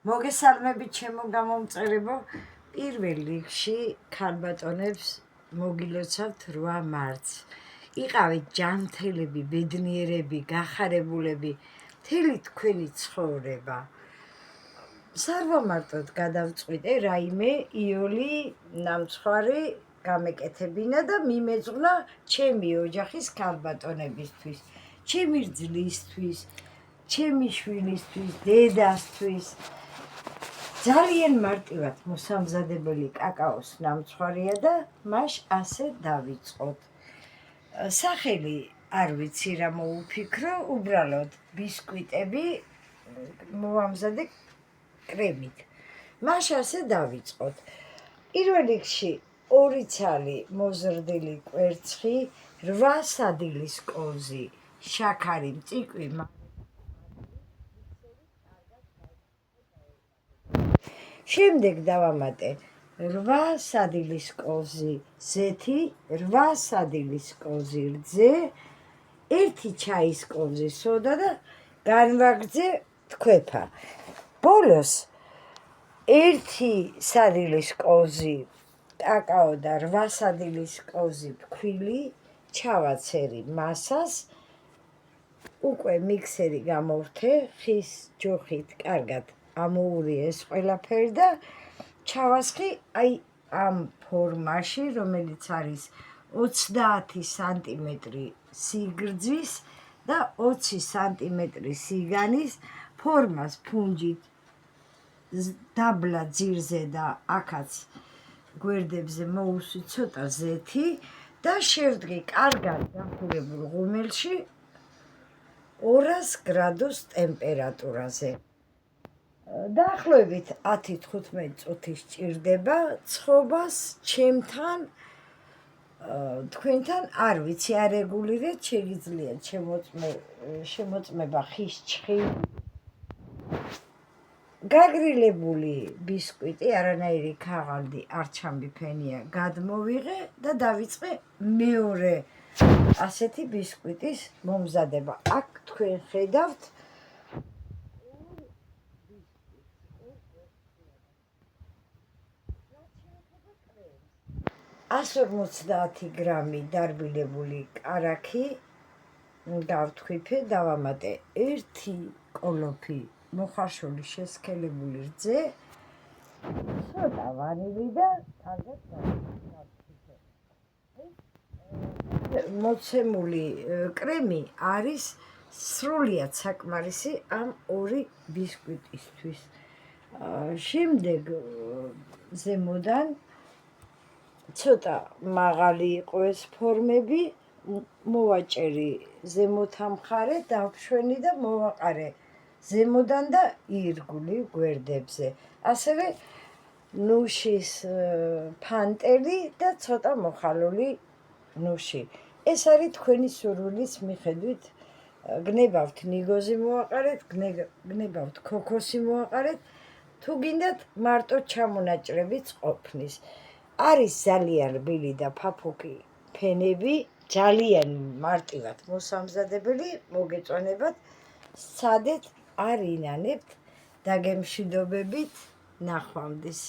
მოგესალმებით ჩემო გამომწერებო. პირველ რიგში ქალბატონებს მოგილოცავთ 8 მარტს. იყავით ჯანმრთელები, ბედნიერები, გახარებულები, მთელი თქვენი ცხოვრება. სარვამარტოდ გადავწყვიტე რაიმე იოლი ნამცხვარი გამეკეთებინა და მიმეძღვნა ჩემი ოჯახის ქალბატონებისთვის, ჩემი ძლისთვის, ჩემი შვილისთვის, დედასთვის. ძალიან მარტივად მოსამზადებელი კაკაოს ნამცხვარია და მას ასე დავიწყოთ. სახელი არ ვიცი რა მოუფიქრო, უბრალოდ ბისკვიტები მოვამზადე კრემით. მას ასე დავიწყოთ. პირველ რიგში 2 ცალი მოზრდილი კვერცხი, 8 სადილის კოვზი, შაქარი, მწիկვი. შემდეგ დავამატე 8 სადილის კოვზი ზეთი, 8 სადილის კოვზი რძე, 1 ჩაის კოვზი სოდა და განვაგრძე თქვეფა. ბოლოს 1 სადილის კოვზი კაკაო და 8 სადილის კოვზი ფქვილი ჩავაცერი მასას, უკვე მიქსერი გამოვთე, ხის ჯოხით კარგად ამოურია ეს ყველაფერი და ჩავასხი აი ამ ფორმაში, რომელიც არის 30 სანტიმეტრი სიგრძის და 20 სანტიმეტრი სიგანის. ფორმას ფუნჯით დაბლა ძირზე და აქაც გვერდებზე მოუსვი ცოტა ზეთი და შევდგი კარგად დახურებულ ღუმელში 200 გრადუს ტემპერატურაზე. დაახლოებით 10-15 წუთი სჭირდება ცხობას. ჩემთან თქვენთან არ ვიცი, არეგულირეთ, შეგიძლიათ შემოწმება ხის ჩხილი. გაგრილებული ბისკვიტი, არანაირი ქაღალდი არ ჩამბიფენია, გადმოვიღე და დავიწყე მეორე ასეთი ბისკვიტის მომზადება. აქ თქვენ ხედავთ $150 გრამი დარბილებული კარაქი გავთქვიფე, დავამატე 1 კოლოფი მოხარშული შესქელებული რძე, ცოტა ვანილი და კარგად გავთქვიფე. მოცემული კრემი არის სრულიად საკმარისი ამ 2 ბისკვიტისთვის. შემდეგ ზემოდან ცოტა მაღალი იყო ეს ფორმები, მოვაჭერი ზემოთა მხარე, დავშვენი და მოვაყარე ზემოდან და ირგვლივ გვერდებზე. ასევე ნუშის ფანტელი და ცოტა მოხალული ნუში. ეს არის თქვენი სურვილის მიხედვით. გნებავთ ნიგოზი მოვაყარეთ, გნებავთ ქოქოსი მოვაყარეთ, თუ გინდათ მარტო ჩამონაჭრებიც ყოფნის. არის ძალიან რბილი და ფაფუკი ფენები, ძალიან მარტივად მოსამზადებელი, მოგეწონებათ, სცადეთ, არ ინანებთ, დაგემშვიდობებით, ნახვამდის.